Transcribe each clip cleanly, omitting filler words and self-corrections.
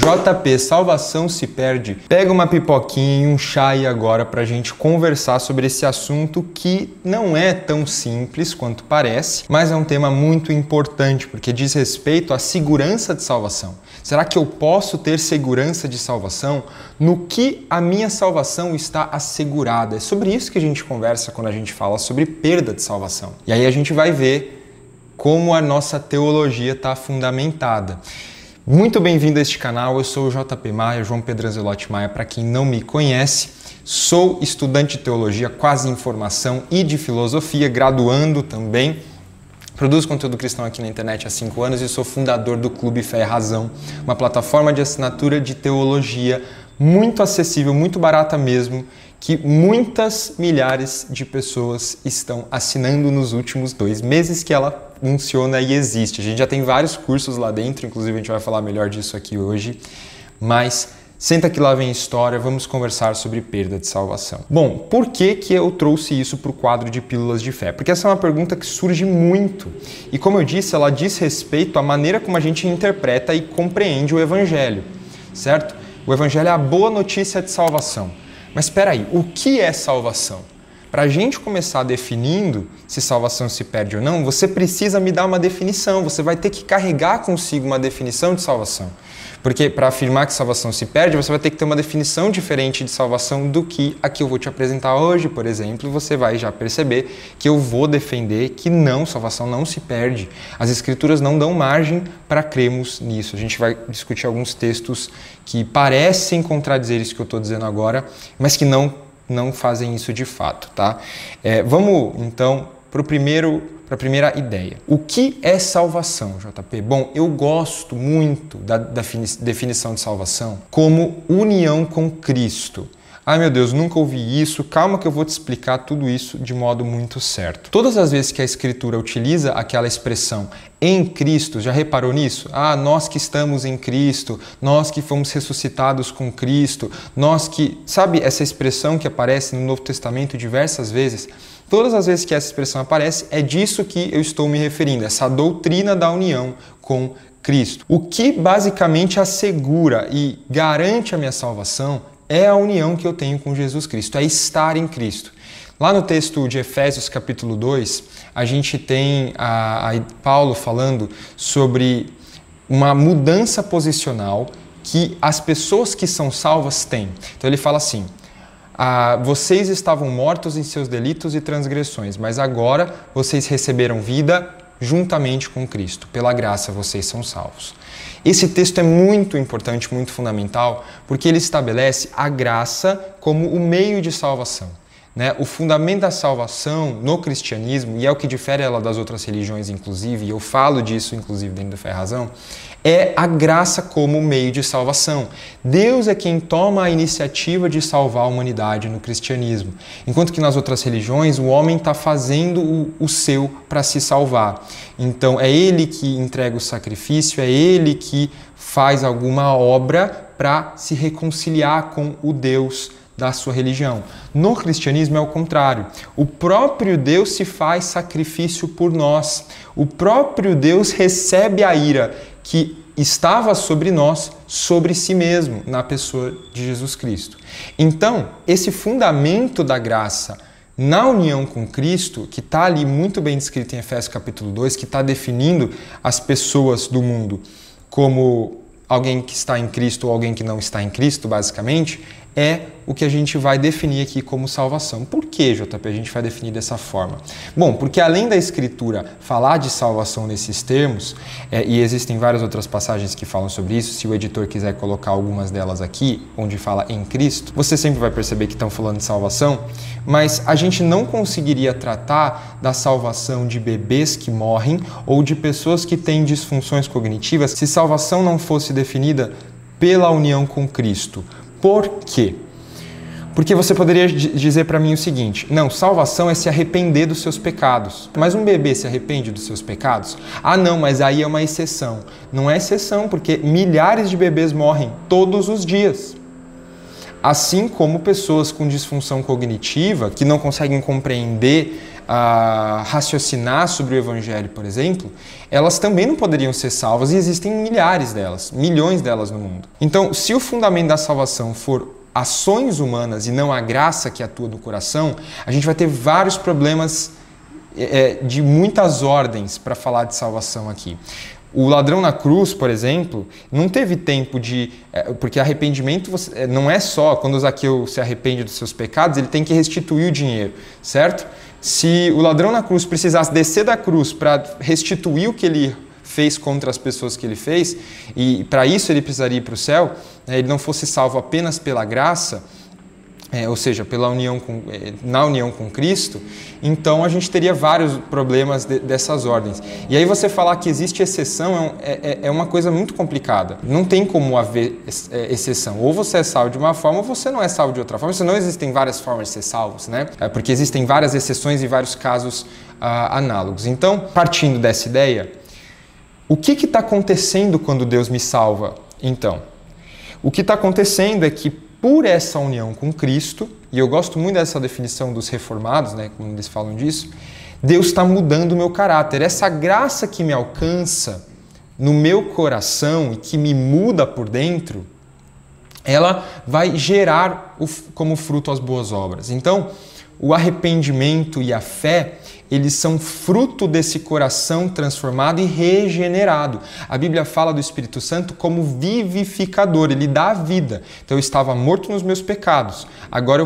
JP, salvação se perde. Pega uma pipoquinha e um chá aí agora pra gente conversar sobre esse assunto que não é tão simples quanto parece, mas é um tema muito importante porque diz respeito à segurança de salvação. Será que eu posso ter segurança de salvação? No que a minha salvação está assegurada? É sobre isso que a gente conversa quando a gente fala sobre perda de salvação. E aí a gente vai ver como a nossa teologia está fundamentada. Muito bem-vindo a este canal, eu sou o JP Maia, João Pedro Anzelotti Maia, para quem não me conhece. Sou estudante de teologia, quase em formação e de filosofia, graduando também. Produzo conteúdo cristão aqui na internet há 5 anos e sou fundador do Clube Fé e Razão, uma plataforma de assinatura de teologia muito acessível, muito barata mesmo, que muitas milhares de pessoas estão assinando nos últimos 2 meses que ela funciona e existe. A gente já tem vários cursos lá dentro, inclusive a gente vai falar melhor disso aqui hoje, mas senta que lá vem história, vamos conversar sobre perda de salvação. Bom, por que eu trouxe isso para o quadro de Pílulas de Fé? Porque essa é uma pergunta que surge muito e, como eu disse, ela diz respeito à maneira como a gente interpreta e compreende o Evangelho, certo? O Evangelho é a boa notícia de salvação. Mas espera aí, o que é salvação? Para a gente começar definindo se salvação se perde ou não, você precisa me dar uma definição, você vai ter que carregar consigo uma definição de salvação. Porque para afirmar que salvação se perde, você vai ter que ter uma definição diferente de salvação do que a que eu vou te apresentar hoje, por exemplo. Você vai já perceber que eu vou defender que não, salvação não se perde. As Escrituras não dão margem para crermos nisso. A gente vai discutir alguns textos que parecem contradizer isso que eu estou dizendo agora, mas que não fazem isso de fato, tá? Vamos, então, para a primeira ideia. O que é salvação, JP? Bom, eu gosto muito da definição de salvação como união com Cristo. Ai meu Deus, nunca ouvi isso, calma que eu vou te explicar tudo isso de modo muito certo. Todas as vezes que a Escritura utiliza aquela expressão em Cristo, já reparou nisso? Ah, nós que estamos em Cristo, nós que fomos ressuscitados com Cristo, nós que... Sabe essa expressão que aparece no Novo Testamento diversas vezes? Todas as vezes que essa expressão aparece, é disso que eu estou me referindo, essa doutrina da união com Cristo. O que basicamente assegura e garante a minha salvação é a união que eu tenho com Jesus Cristo, é estar em Cristo. Lá no texto de Efésios capítulo 2, a gente tem Paulo falando sobre uma mudança posicional que as pessoas que são salvas têm. Então ele fala assim: vocês estavam mortos em seus delitos e transgressões, mas agora vocês receberam vida juntamente com Cristo. Pela graça vocês são salvos. Esse texto é muito importante, muito fundamental, porque ele estabelece a graça como o meio de salvação. O fundamento da salvação no cristianismo, e é o que difere ela das outras religiões, inclusive, e eu falo disso, inclusive, dentro do Fé e Razão, é a graça como meio de salvação. Deus é quem toma a iniciativa de salvar a humanidade no cristianismo. Enquanto que nas outras religiões, o homem está fazendo o seu para se salvar. Então, é ele que entrega o sacrifício, é ele que faz alguma obra para se reconciliar com o Deus da sua religião. No cristianismo é o contrário. O próprio Deus se faz sacrifício por nós. O próprio Deus recebe a ira que estava sobre nós, sobre si mesmo, na pessoa de Jesus Cristo. Então, esse fundamento da graça na união com Cristo, que está ali muito bem descrito em Efésios capítulo 2, que está definindo as pessoas do mundo como alguém que está em Cristo ou alguém que não está em Cristo, basicamente, é o que a gente vai definir aqui como salvação. Por que, JP, a gente vai definir dessa forma? Bom, porque além da Escritura falar de salvação nesses termos, e existem várias outras passagens que falam sobre isso, se o editor quiser colocar algumas delas aqui, onde fala em Cristo, você sempre vai perceber que estão falando de salvação, mas a gente não conseguiria tratar da salvação de bebês que morrem ou de pessoas que têm disfunções cognitivas se salvação não fosse definida pela união com Cristo. Por quê? Porque você poderia dizer para mim o seguinte: não, salvação é se arrepender dos seus pecados. Mas um bebê se arrepende dos seus pecados? Ah, não, mas aí é uma exceção. Não é exceção, porque milhares de bebês morrem todos os dias. Assim como pessoas com disfunção cognitiva, que não conseguem compreender raciocinar sobre o Evangelho, por exemplo, elas também não poderiam ser salvas, e existem milhares delas, milhões delas no mundo. Então, se o fundamento da salvação for ações humanas e não a graça que atua no coração, a gente vai ter vários problemas de muitas ordens para falar de salvação aqui. O ladrão na cruz, por exemplo, não teve tempo de... Porque arrependimento não é só quando o Zaqueu se arrepende dos seus pecados, ele tem que restituir o dinheiro, certo? Se o ladrão na cruz precisasse descer da cruz para restituir o que ele fez contra as pessoas que ele fez, e para isso ele precisaria ir para o céu, ele não fosse salvo apenas pela graça, ou seja, na união com Cristo, então a gente teria vários problemas dessas ordens. E aí você falar que existe exceção é uma coisa muito complicada. Não tem como haver exceção. Ou você é salvo de uma forma ou você não é salvo de outra forma. Senão existem várias formas de ser salvos, né? Porque existem várias exceções e vários casos análogos. Então, partindo dessa ideia, o que está acontecendo quando Deus me salva? Então, o que está acontecendo é que por essa união com Cristo, e eu gosto muito dessa definição dos reformados, né, quando eles falam disso, Deus está mudando o meu caráter. Essa graça que me alcança no meu coração e que me muda por dentro, ela vai gerar como fruto as boas obras. Então, o arrependimento e a fé, eles são fruto desse coração transformado e regenerado. A Bíblia fala do Espírito Santo como vivificador, ele dá a vida. Então eu estava morto nos meus pecados. Agora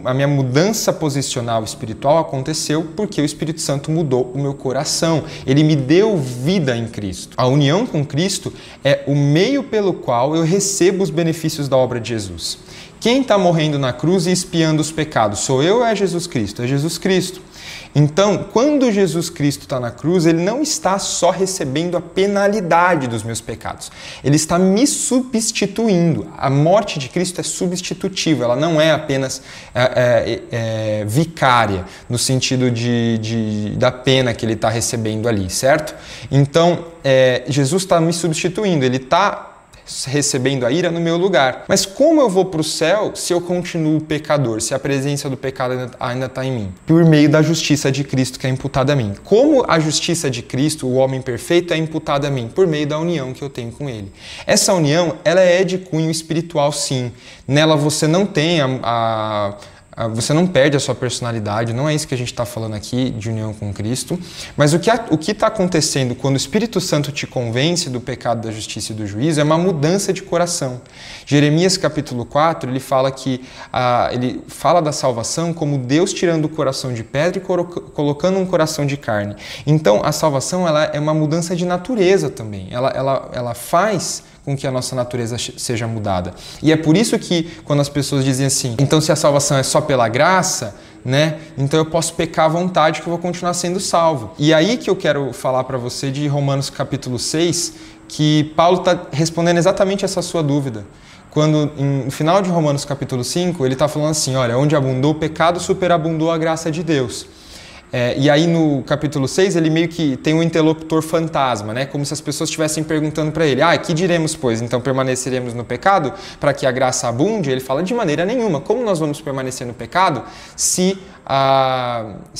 a minha mudança posicional espiritual aconteceu porque o Espírito Santo mudou o meu coração. Ele me deu vida em Cristo. A união com Cristo é o meio pelo qual eu recebo os benefícios da obra de Jesus. Quem está morrendo na cruz e expiando os pecados? Sou eu ou é Jesus Cristo? É Jesus Cristo. Então, quando Jesus Cristo está na cruz, ele não está só recebendo a penalidade dos meus pecados. Ele está me substituindo. A morte de Cristo é substitutiva, ela não é apenas vicária, no sentido da pena que ele está recebendo ali, certo? Então, Jesus está me substituindo, ele está recebendo a ira no meu lugar. Mas como eu vou para o céu se eu continuo pecador, se a presença do pecado ainda está em mim? Por meio da justiça de Cristo que é imputada a mim. Como a justiça de Cristo, o homem perfeito, é imputada a mim? Por meio da união que eu tenho com Ele. Essa união, ela é de cunho espiritual, sim. Nela você não tem você não perde a sua personalidade, não é isso que a gente está falando aqui de união com Cristo, mas o que está acontecendo quando o Espírito Santo te convence do pecado, da justiça e do juízo é uma mudança de coração. Jeremias capítulo 4, ele fala da salvação como Deus tirando o coração de pedra e colocando um coração de carne. Então a salvação ela é uma mudança de natureza também, ela faz com que a nossa natureza seja mudada. E é por isso que quando as pessoas dizem assim, então se a salvação é só pela graça, né? Então eu posso pecar à vontade que eu vou continuar sendo salvo. E aí que eu quero falar para você de Romanos capítulo 6, que Paulo está respondendo exatamente essa sua dúvida. Quando, no final de Romanos capítulo 5, ele está falando assim, olha, onde abundou o pecado, superabundou a graça de Deus. E aí no capítulo 6 ele meio que tem um interlocutor fantasma, né? Como se as pessoas estivessem perguntando para ele, que diremos pois? Então permaneceremos no pecado para que a graça abunde? Ele fala, de maneira nenhuma. Como nós vamos permanecer no pecado se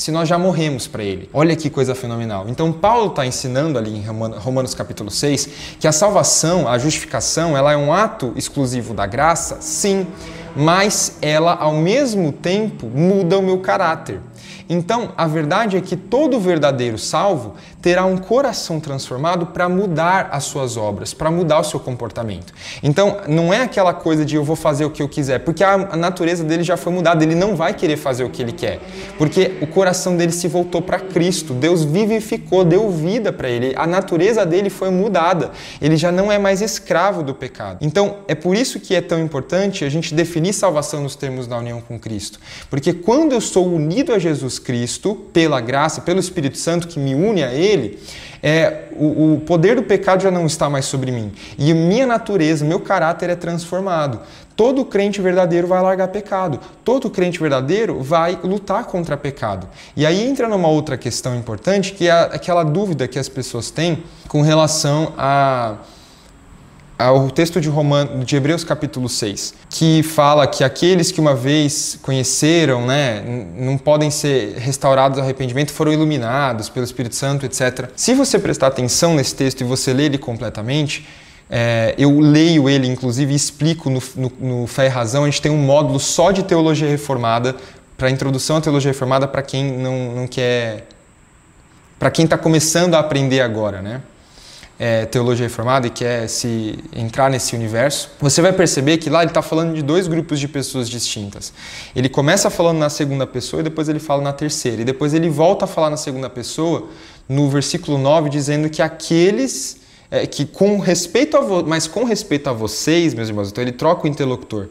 nós já morremos para ele? Olha que coisa fenomenal. Então Paulo está ensinando ali em Romanos capítulo 6 que a salvação, a justificação, ela é um ato exclusivo da graça, sim, mas ela ao mesmo tempo muda o meu caráter. Então, a verdade é que todo verdadeiro salvo terá um coração transformado para mudar as suas obras, para mudar o seu comportamento. Então, não é aquela coisa de eu vou fazer o que eu quiser, porque a natureza dele já foi mudada, ele não vai querer fazer o que ele quer, porque o coração dele se voltou para Cristo, Deus vivificou, deu vida para ele, a natureza dele foi mudada, ele já não é mais escravo do pecado. Então, é por isso que é tão importante a gente definir salvação nos termos da união com Cristo, porque quando eu sou unido a Jesus Cristo, pela graça, pelo Espírito Santo que me une a Ele, o poder do pecado já não está mais sobre mim. E minha natureza, meu caráter é transformado. Todo crente verdadeiro vai largar pecado. Todo crente verdadeiro vai lutar contra pecado. E aí entra numa outra questão importante, que é aquela dúvida que as pessoas têm com relação a O texto de Hebreus capítulo 6, que fala que aqueles que uma vez conheceram, né, não podem ser restaurados ao arrependimento, foram iluminados pelo Espírito Santo, etc. Se você prestar atenção nesse texto e você ler ele completamente, eu leio ele, inclusive, e explico no Fé e Razão. A gente tem um módulo só de teologia reformada, para introdução à teologia reformada, para quem não quer... Para quem está começando a aprender agora, né? Teologia reformada e quer se entrar nesse universo, você vai perceber que lá ele está falando de dois grupos de pessoas distintas. Ele começa falando na segunda pessoa e depois ele fala na terceira. E depois ele volta a falar na segunda pessoa, no versículo 9, dizendo que aqueles... que com respeito a vocês, meus irmãos, então ele troca o interlocutor.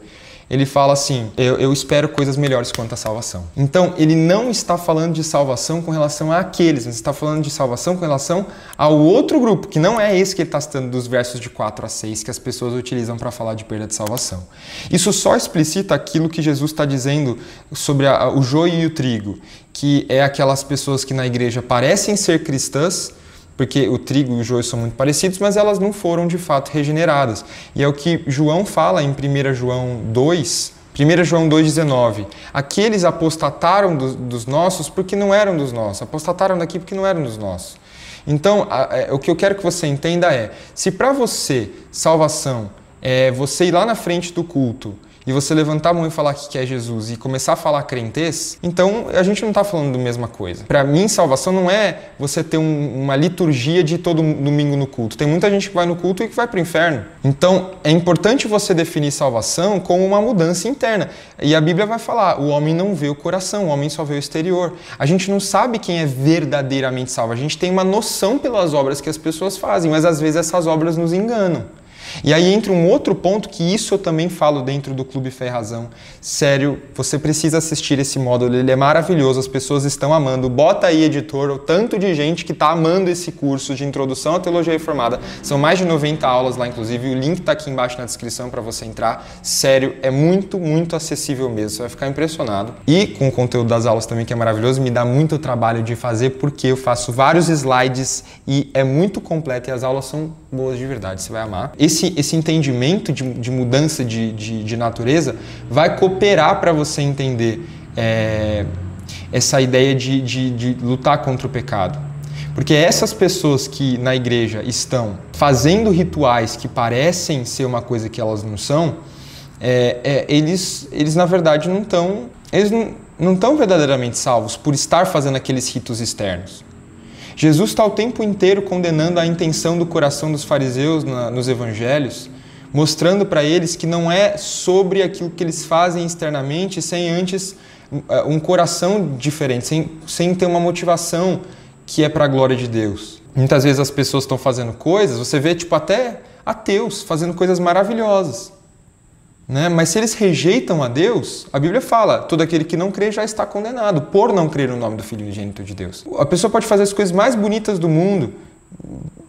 Ele fala assim, eu espero coisas melhores quanto à salvação. Então, ele não está falando de salvação com relação àqueles, mas está falando de salvação com relação ao outro grupo, que não é esse que ele está citando dos versos de 4 a 6, que as pessoas utilizam para falar de perda de salvação. Isso só explicita aquilo que Jesus está dizendo sobre o joio e o trigo, que é aquelas pessoas que na igreja parecem ser cristãs, porque o trigo e o joio são muito parecidos, mas elas não foram de fato regeneradas. E é o que João fala em 1 João 2,19. Aqueles apostataram dos nossos porque não eram dos nossos, apostataram daqui porque não eram dos nossos. Então, o que eu quero que você entenda é, se para você salvação é você ir lá na frente do culto e você levantar a mão e falar que quer Jesus e começar a falar crentez, então a gente não está falando da mesma coisa. Para mim, salvação não é você ter uma liturgia de todo domingo no culto. Tem muita gente que vai no culto e que vai para o inferno. Então, é importante você definir salvação como uma mudança interna. E a Bíblia vai falar, o homem não vê o coração, o homem só vê o exterior. A gente não sabe quem é verdadeiramente salvo. A gente tem uma noção pelas obras que as pessoas fazem, mas às vezes essas obras nos enganam. E aí entra um outro ponto que isso eu também falo dentro do Clube Fé e Razão. Sério, você precisa assistir esse módulo, ele é maravilhoso, as pessoas estão amando. Bota aí, editor, o tanto de gente que está amando esse curso de Introdução à Teologia Reformada. São mais de 90 aulas lá, inclusive, o link está aqui embaixo na descrição para você entrar. Sério, é muito, muito acessível mesmo, você vai ficar impressionado. E com o conteúdo das aulas também, que é maravilhoso, me dá muito trabalho de fazer, porque eu faço vários slides e é muito completo e as aulas são boas de verdade, você vai amar. Esse entendimento de mudança de natureza vai cooperar para você entender essa ideia de lutar contra o pecado. Porque essas pessoas que na igreja estão fazendo rituais que parecem ser uma coisa que elas não são, eles na verdade não estão verdadeiramente salvos por estar fazendo aqueles ritos externos. Jesus está o tempo inteiro condenando a intenção do coração dos fariseus nos evangelhos, mostrando para eles que não é sobre aquilo que eles fazem externamente, sem antes um coração diferente, sem ter uma motivação que é para a glória de Deus. Muitas vezes as pessoas estão fazendo coisas, você vê até ateus fazendo coisas maravilhosas, né? Mas se eles rejeitam a Deus, a Bíblia fala, todo aquele que não crê já está condenado, por não crer no nome do Filho unigênito de Deus. A pessoa pode fazer as coisas mais bonitas do mundo,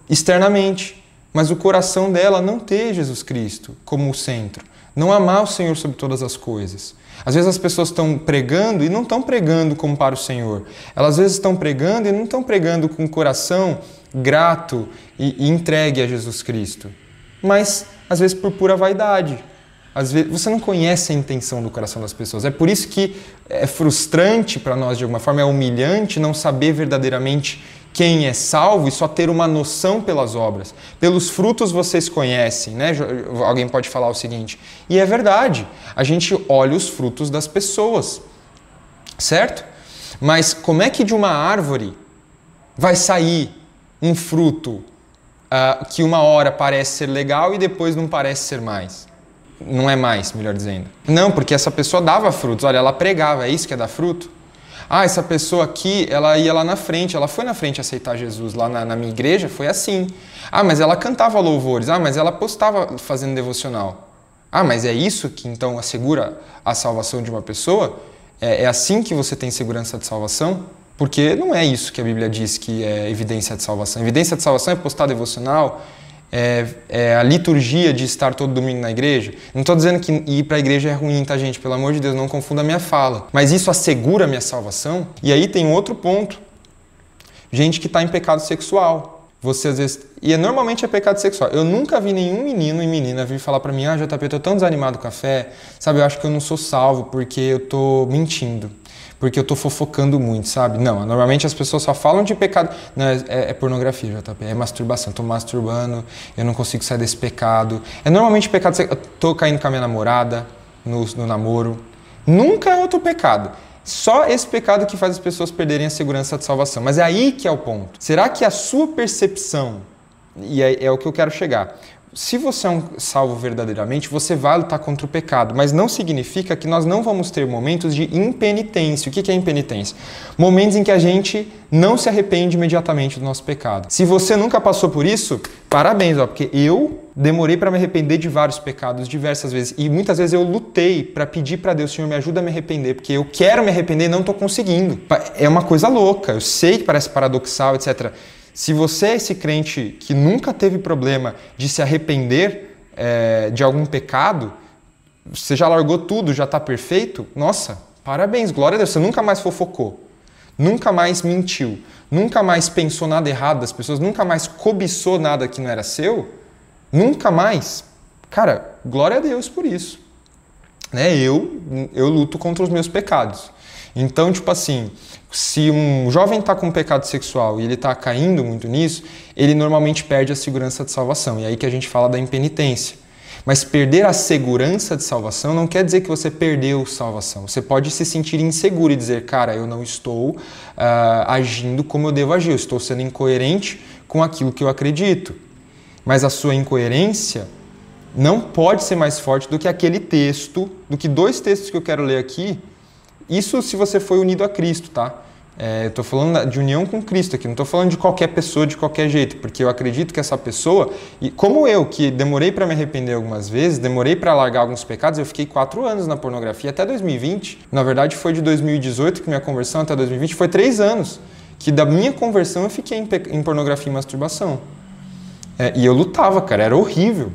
externamente, mas o coração dela não ter Jesus Cristo como o centro, não amar o Senhor sobre todas as coisas. Às vezes as pessoas estão pregando e não estão pregando como para o Senhor. Elas às vezes estão pregando e não estão pregando com o coração grato e entregue a Jesus Cristo, mas às vezes por pura vaidade. Às vezes você não conhece a intenção do coração das pessoas. É por isso que é frustrante para nós, de alguma forma, é humilhante não saber verdadeiramente quem é salvo e só ter uma noção pelas obras. Pelos frutos vocês conhecem, né? Alguém pode falar o seguinte, e é verdade, a gente olha os frutos das pessoas, certo? Mas como é que de uma árvore vai sair um fruto que uma hora parece ser legal e depois não parece ser mais? Não é mais, melhor dizendo. Não, porque essa pessoa dava frutos. Olha, ela pregava, é isso que é dar fruto? Ah, essa pessoa aqui, ela ia lá na frente, ela foi na frente aceitar Jesus. Lá na minha igreja foi assim. Ah, mas ela cantava louvores. Ah, mas ela postava fazendo devocional. Ah, mas é isso que então assegura a salvação de uma pessoa? É assim que você tem segurança de salvação? Porque não é isso que a Bíblia diz que é evidência de salvação. Evidência de salvação é postar devocional, é a liturgia de estar todo domingo na igreja. Não estou dizendo que ir para a igreja é ruim, tá, gente? Pelo amor de Deus, não confunda a minha fala. Mas isso assegura a minha salvação? E aí tem outro ponto. Gente que está em pecado sexual. Você, às vezes, E normalmente é pecado sexual. Eu nunca vi nenhum menino e menina vir falar pra mim, JP, eu tô tão desanimado com a fé, sabe, eu acho que eu não sou salvo porque eu tô mentindo, porque eu tô fofocando muito, sabe? Não, normalmente as pessoas só falam de pecado. Não, é pornografia, JP, é masturbação, tô masturbando, eu não consigo sair desse pecado. É normalmente pecado sexual, eu tô caindo com a minha namorada no namoro. Nunca é outro pecado. Só esse pecado que faz as pessoas perderem a segurança de salvação. Mas é aí que é o ponto. Será que a sua percepção, e é o que eu quero chegar, se você é um salvo verdadeiramente, você vai lutar contra o pecado, mas não significa que nós não vamos ter momentos de impenitência. O que é impenitência? Momentos em que a gente não se arrepende imediatamente do nosso pecado. Se você nunca passou por isso, parabéns, porque eu demorei para me arrepender de vários pecados diversas vezes, e muitas vezes eu lutei para pedir para Deus, Senhor, me ajuda a me arrepender, porque eu quero me arrepender e não estou conseguindo. É uma coisa louca, eu sei que parece paradoxal, etc. Se você é esse crente que nunca teve problema de se arrepender de algum pecado, você já largou tudo, já está perfeito, nossa, parabéns, glória a Deus, você nunca mais fofocou, nunca mais mentiu, nunca mais pensou nada errado das pessoas, nunca mais cobiçou nada que não era seu, nunca mais. Cara, glória a Deus por isso. Né? Eu luto contra os meus pecados. Então, tipo assim, se um jovem está com um pecado sexual e ele está caindo muito nisso, ele normalmente perde a segurança de salvação. E é aí que a gente fala da impenitência. Mas perder a segurança de salvação não quer dizer que você perdeu salvação. Você pode se sentir inseguro e dizer, cara, eu não estou agindo como eu devo agir, eu estou sendo incoerente com aquilo que eu acredito. Mas a sua incoerência não pode ser mais forte do que aquele texto, do que 2 textos que eu quero ler aqui. Isso se você foi unido a Cristo, tá? Eu estou falando de união com Cristo aqui, não estou falando de qualquer pessoa de qualquer jeito, porque eu acredito que essa pessoa, e como eu, que demorei para me arrepender algumas vezes, demorei para largar alguns pecados, eu fiquei 4 anos na pornografia até 2020. Na verdade foi de 2018 que minha conversão até 2020, foi 3 anos que da minha conversão eu fiquei em pornografia e masturbação. E eu lutava, cara, era horrível,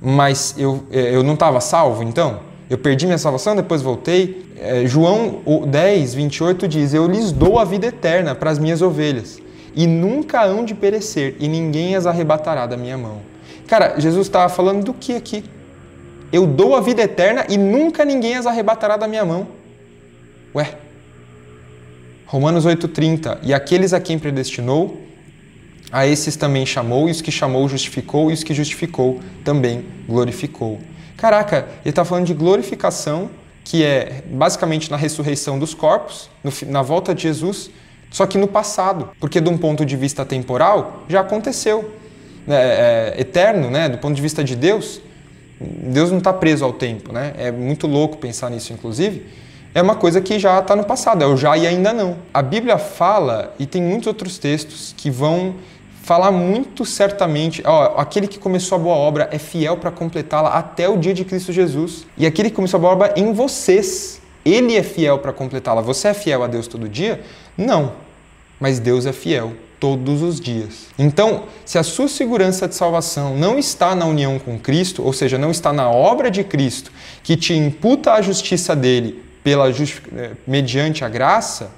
mas eu não estava salvo então? Eu perdi minha salvação, depois voltei. João 10, 28 diz, eu lhes dou a vida eterna para as minhas ovelhas, e nunca hão de perecer, e ninguém as arrebatará da minha mão. Cara, Jesus estava falando do que aqui? Eu dou a vida eterna e nunca ninguém as arrebatará da minha mão. Ué? Romanos 8,30, e aqueles a quem predestinou, a esses também chamou, e os que chamou justificou, e os que justificou também glorificou. Caraca, ele está falando de glorificação, que é basicamente na ressurreição dos corpos, na volta de Jesus, só que no passado, porque de um ponto de vista temporal já aconteceu, eterno, né? Do ponto de vista de Deus, Deus não está preso ao tempo, né? É muito louco pensar nisso, inclusive. É uma coisa que já está no passado, é o já e ainda não. A Bíblia fala, e tem muitos outros textos que vão falar muito certamente, aquele que começou a boa obra é fiel para completá-la até o dia de Cristo Jesus. E aquele que começou a boa obra em vocês, ele é fiel para completá-la. Você é fiel a Deus todo dia? Não, mas Deus é fiel todos os dias. Então, se a sua segurança de salvação não está na união com Cristo, ou seja, não está na obra de Cristo, que te imputa a justiça dele mediante a graça,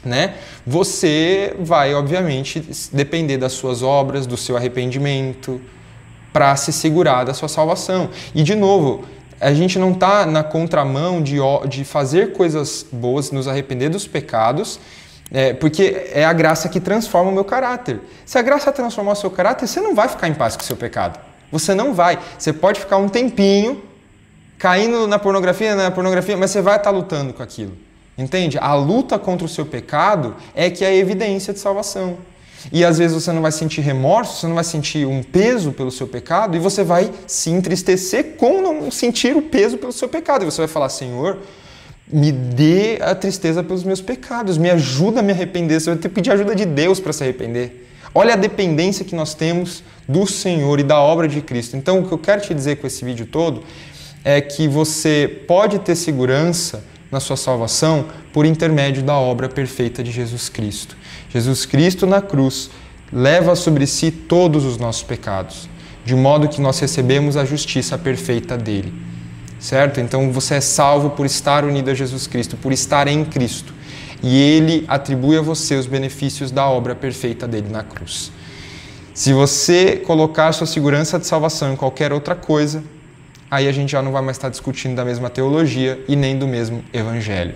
né? Você vai, obviamente, depender das suas obras, do seu arrependimento, para se segurar da sua salvação. E, de novo, a gente não está na contramão de fazer coisas boas, nos arrepender dos pecados, porque é a graça que transforma o meu caráter. Se a graça transformar o seu caráter, você não vai ficar em paz com o seu pecado. Você não vai. Você pode ficar um tempinho caindo na pornografia, mas você vai estar lutando com aquilo. Entende? A luta contra o seu pecado é que é a evidência de salvação. E às vezes você não vai sentir remorso, você não vai sentir um peso pelo seu pecado, e você vai se entristecer com não sentir o peso pelo seu pecado. E você vai falar, Senhor, me dê a tristeza pelos meus pecados, me ajuda a me arrepender. Você vai ter que pedir ajuda de Deus para se arrepender. Olha a dependência que nós temos do Senhor e da obra de Cristo. Então, o que eu quero te dizer com esse vídeo todo é que você pode ter segurança na sua salvação por intermédio da obra perfeita de Jesus Cristo. Jesus Cristo na cruz leva sobre si todos os nossos pecados, de modo que nós recebemos a justiça perfeita dele. Certo? Então você é salvo por estar unido a Jesus Cristo, por estar em Cristo. E ele atribui a você os benefícios da obra perfeita dele na cruz. Se você colocar a sua segurança de salvação em qualquer outra coisa, aí a gente já não vai mais estar discutindo da mesma teologia e nem do mesmo evangelho,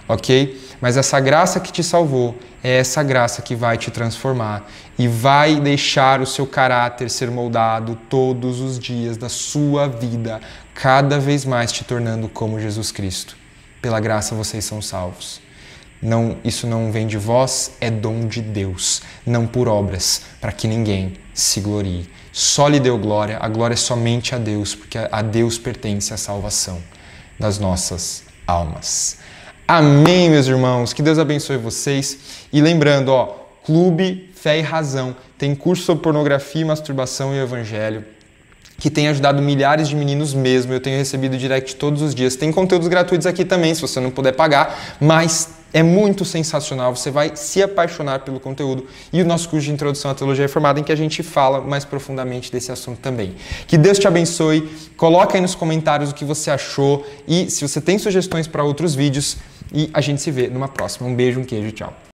ok? Mas essa graça que te salvou é essa graça que vai te transformar e vai deixar o seu caráter ser moldado todos os dias da sua vida, cada vez mais te tornando como Jesus Cristo. Pela graça vocês são salvos. Não, isso não vem de vós, é dom de Deus, não por obras, para que ninguém se glorie. Só lhe deu glória, a glória é somente a Deus, porque a Deus pertence a salvação das nossas almas. Amém, meus irmãos, que Deus abençoe vocês. E lembrando, Clube Fé e Razão tem curso sobre pornografia, masturbação e evangelho, que tem ajudado milhares de meninos mesmo. Eu tenho recebido direct todos os dias. Tem conteúdos gratuitos aqui também, se você não puder pagar, mas é muito sensacional, você vai se apaixonar pelo conteúdo. E o nosso curso de Introdução à Teologia Reformada, em que a gente fala mais profundamente desse assunto também. Que Deus te abençoe, coloca aí nos comentários o que você achou e se você tem sugestões para outros vídeos, e a gente se vê numa próxima. Um beijo, um queijo, tchau.